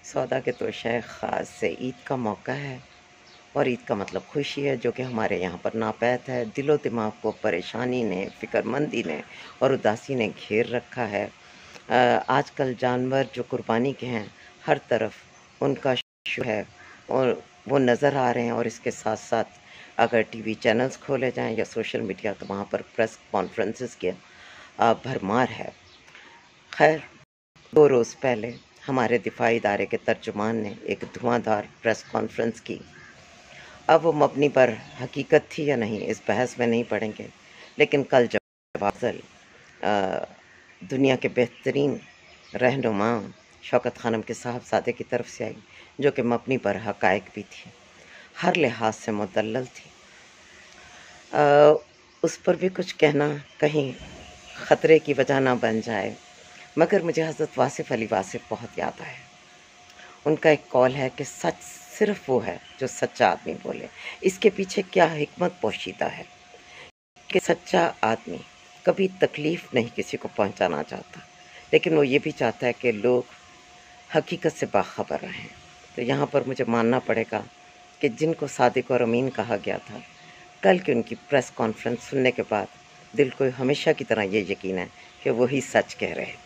सौदा के तोशे ख़ास से ईद का मौका है और ईद का मतलब खुशी है, जो कि हमारे यहाँ पर नापैत है। दिलो दिमाग को परेशानी ने, फ़िक्रमंदी ने और उदासी ने घेर रखा है। आजकल जानवर जो कुर्बानी के हैं, हर तरफ उनका शो है और वो नज़र आ रहे हैं। और इसके साथ साथ अगर टीवी चैनल्स खोले जाएं या सोशल मीडिया, तो वहाँ पर प्रेस कॉन्फ्रेंसेस की भरमार है। खैर, 2 रोज़ पहले हमारे दिफाई इदारे के तर्जुमान ने एक धुआंधार प्रेस कॉन्फ्रेंस की। अब वो मबनी पर हकीकत थी या नहीं, इस बहस में नहीं पड़ेंगे, लेकिन कल जब अफजल दुनिया के बेहतरीन रहनुमा शौकत खानम के साहबजादे की तरफ से आई, जो कि मबनी पर हकायक भी थी, हर लिहाज से मुदल्लल थी, उस पर भी कुछ कहना कहीं ख़तरे की वजह ना बन जाए। मगर मुझे हज़रत वासिफ़ अली वासिफ़ बहुत याद आए। उनका एक कौल है कि सच सिर्फ़ वो है जो सच्चा आदमी बोले। इसके पीछे क्या हिकमत पोशीदा है कि सच्चा आदमी कभी तकलीफ़ नहीं किसी को पहुंचाना चाहता, लेकिन वो ये भी चाहता है कि लोग हकीकत से बाखबर रहें। तो यहाँ पर मुझे मानना पड़ेगा कि जिनको सादिक और अमीन कहा गया था, कल की उनकी प्रेस कॉन्फ्रेंस सुनने के बाद दिल को हमेशा की तरह ये यकीन है कि वही सच कह रहे थे।